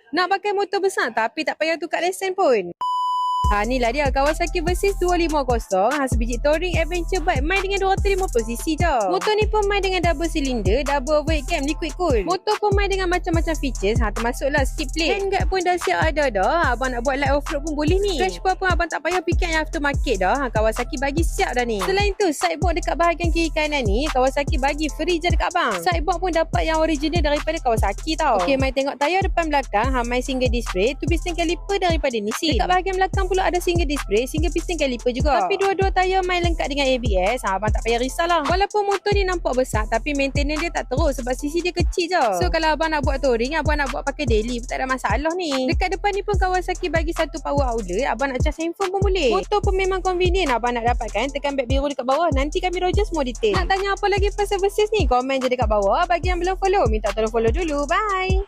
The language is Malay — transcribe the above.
Nak pakai motor besar tapi tak payah tukar lesen pun. Ni lah dia Kawasaki Versys 250 sebiji touring adventure bike main dengan 250cc je. Motor ni pun main dengan double cylinder, double overhead cam, liquid cool. Motor pun main dengan macam-macam features, termasuklah skid plate. Handguard pun dah siap ada dah. Abang nak buat light off-road pun boleh ni. Crash bar pun abang tak payah fikir yang aftermarket dah. Kawasaki bagi siap dah ni. Selain tu, sideboard dekat bahagian kiri kanan ni Kawasaki bagi free je dekat abang. Sideboard pun dapat yang original daripada Kawasaki tau. Okey, mai tengok tayar depan belakang, mai single disc brake, tu piston caliper daripada Nissin. Dekat bahagian belakang pula ada single disc brake, single piston caliper juga. Tapi dua-dua tayar main lengkap dengan ABS. Abang tak payah risaulah. Walaupun motor ni nampak besar tapi maintenance dia tak teruk sebab sisi dia kecil je. So kalau abang nak buat touring, abang nak buat pakai daily pun tak ada masalah ni. Dekat depan ni pun Kawasaki bagi satu power outlet. Abang nak charge handphone pun boleh. Motor pun memang convenient. Abang nak dapatkan, tekan beg biru dekat bawah. Nanti kami roger semua detail. Nak tanya apa lagi pasal Versys ni? Komen je dekat bawah. Bagi yang belum follow, minta tolong follow dulu. Bye.